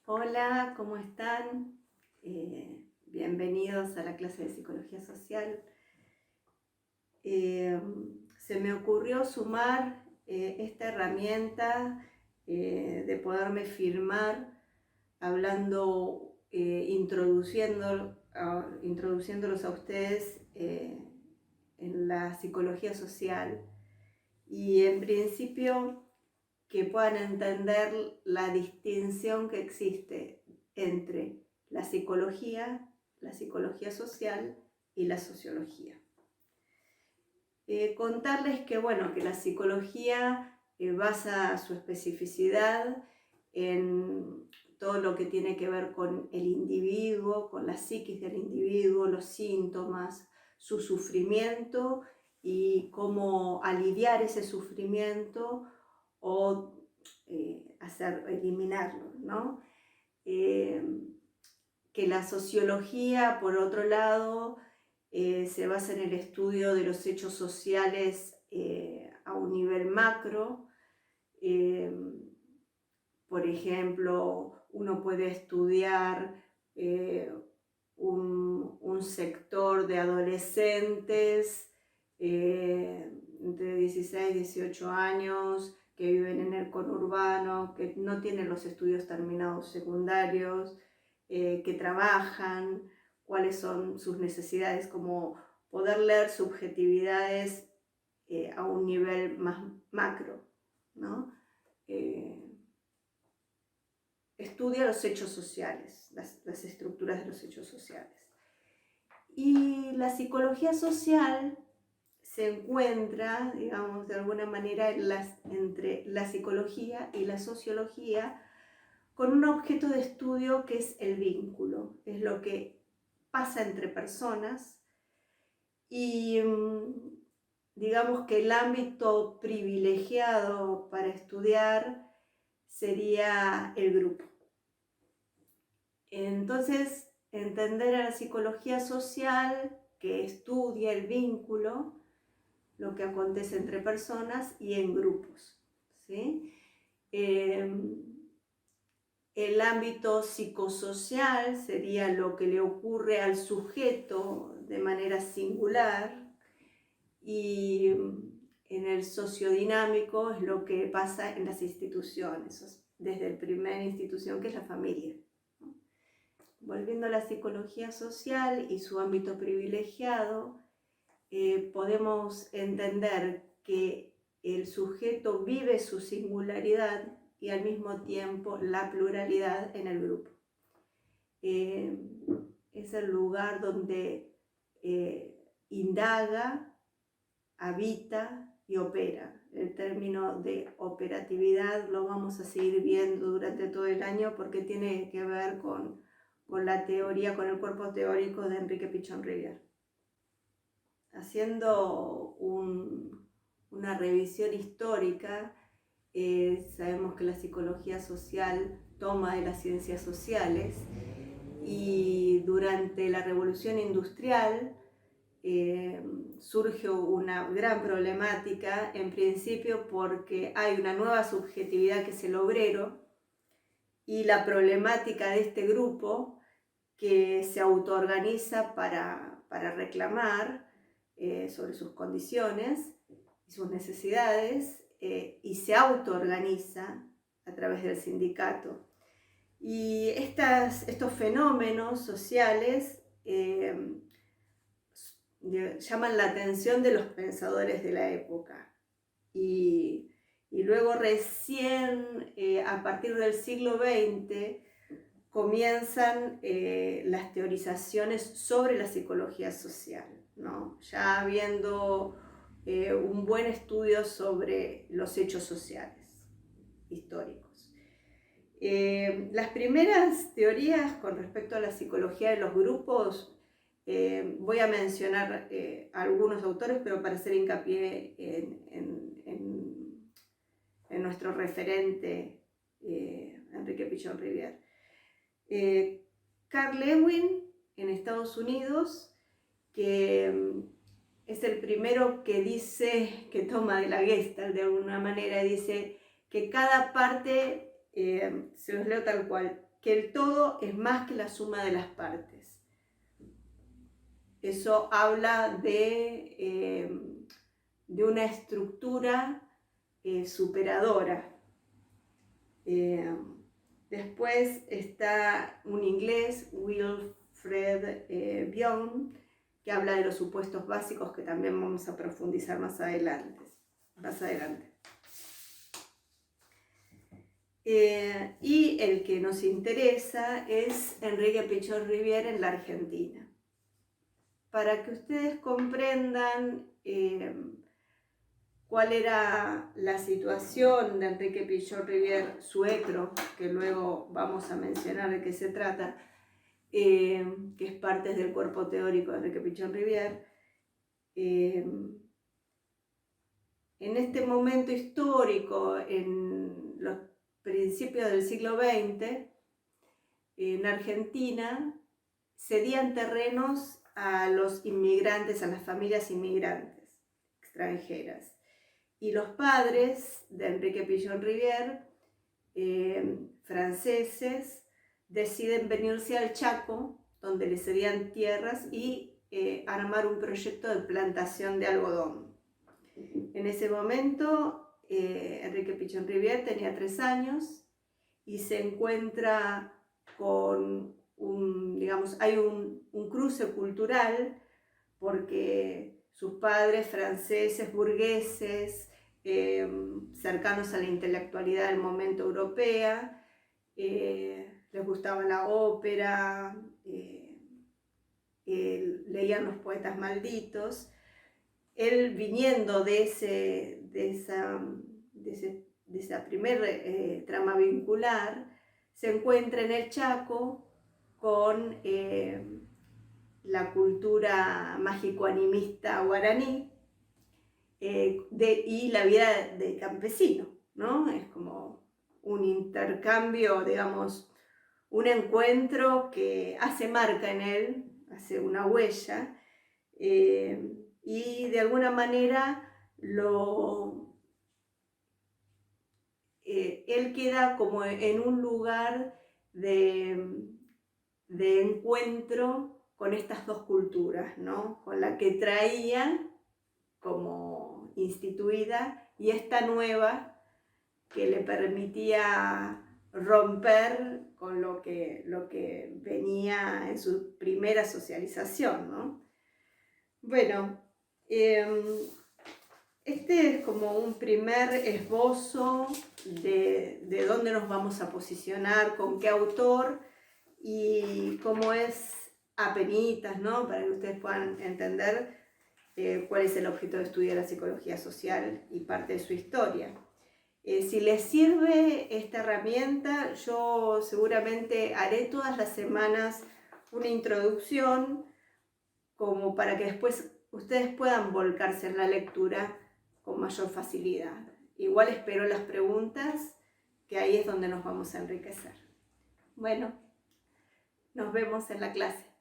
Hola, ¿cómo están? Bienvenidos a la clase de Psicología Social. Eh, Se me ocurrió sumar esta herramienta de poderme filmar hablando, introduciéndolos a ustedes en la psicología social y en principio que puedan entender la distinción que existe entre la psicología social y la sociología. Contarles que, bueno, que la psicología basa su especificidad en todo lo que tiene que ver con el individuo, con la psiquis del individuo, los síntomas, su sufrimiento y cómo aliviar ese sufrimiento o eliminarlo, ¿no? Que la sociología, por otro lado, se basa en el estudio de los hechos sociales a un nivel macro. Por ejemplo, uno puede estudiar un sector de adolescentes entre 16 y 18 años que viven en el conurbano, que no tienen los estudios terminados secundarios, que trabajan, cuáles son sus necesidades, como poder leer subjetividades a un nivel más macro, ¿no? Estudia los hechos sociales, las estructuras de los hechos sociales. Y la psicología social se encuentra, digamos, de alguna manera entre la psicología y la sociología con un objeto de estudio que es el vínculo, es lo que pasa entre personas y digamos que el ámbito privilegiado para estudiar sería el grupo. Entonces, entender a la psicología social que estudia el vínculo, lo que acontece entre personas y en grupos, ¿sí? El ámbito psicosocial sería lo que le ocurre al sujeto de manera singular y en el sociodinámico es lo que pasa en las instituciones, desde la primera institución que es la familia. Volviendo a la psicología social y su ámbito privilegiado, podemos entender que el sujeto vive su singularidad y al mismo tiempo la pluralidad en el grupo. Es el lugar donde indaga, habita y opera. El término de operatividad lo vamos a seguir viendo durante todo el año porque tiene que ver con la teoría, con el cuerpo teórico de Enrique Pichon Rivière. Haciendo una revisión histórica, sabemos que la psicología social toma de las ciencias sociales y durante la Revolución Industrial surge una gran problemática, en principio porque hay una nueva subjetividad que es el obrero y la problemática de este grupo que se autoorganiza para reclamar sobre sus condiciones y sus necesidades y se autoorganiza a través del sindicato. Y estos fenómenos sociales llaman la atención de los pensadores de la época. Y luego recién a partir del siglo XX comienzan las teorizaciones sobre la psicología social, ¿no? Ya habiendo un buen estudio sobre los hechos sociales históricos. Las primeras teorías con respecto a la psicología de los grupos, voy a mencionar algunos autores, pero para hacer hincapié en nuestro referente, Enrique Pichon Rivière. Carl Lewin en Estados Unidos, que es el primero que dice, que toma de la Gestalt de alguna manera, dice que cada parte, se los leo tal cual, que el todo es más que la suma de las partes. Eso habla de una estructura superadora. Después está un inglés, Wilfred Bion, que habla de los supuestos básicos, que también vamos a profundizar más adelante. Y el que nos interesa es Enrique Pichon-Rivière en la Argentina. Para que ustedes comprendan cuál era la situación de Enrique Pichon-Rivière, suegro, que luego vamos a mencionar de qué se trata, que es parte del cuerpo teórico de Enrique Pichon-Rivière. En este momento histórico, en los principios del siglo XX, en Argentina cedían terrenos a los inmigrantes, a las familias inmigrantes extranjeras. Y los padres de Enrique Pichon-Rivière, franceses, deciden venirse al Chaco, donde les cedían tierras, y armar un proyecto de plantación de algodón. En ese momento, Enrique Pichon-Rivière tenía 3 años y se encuentra con hay un cruce cultural, porque sus padres, franceses, burgueses, cercanos a la intelectualidad del momento europea, les gustaba la ópera, leían los poetas malditos. Él, viniendo de esa primer trama vincular, se encuentra en el Chaco con la cultura mágico-animista guaraní y la vida de campesino, ¿no? Es como un intercambio, digamos, un encuentro que hace marca en él, hace una huella, y de alguna manera él queda como en un lugar de encuentro con estas dos culturas, ¿no? Con la que traía como instituida y esta nueva que le permitía romper con lo que venía en su primera socialización, ¿no? Bueno, este es como un primer esbozo de dónde nos vamos a posicionar, con qué autor y cómo es apenitas, ¿no? Para que ustedes puedan entender cuál es el objeto de estudio de la psicología social y parte de su historia. Si les sirve esta herramienta, yo seguramente haré todas las semanas una introducción como para que después ustedes puedan volcarse en la lectura con mayor facilidad. Igual espero las preguntas, que ahí es donde nos vamos a enriquecer. Bueno, nos vemos en la clase.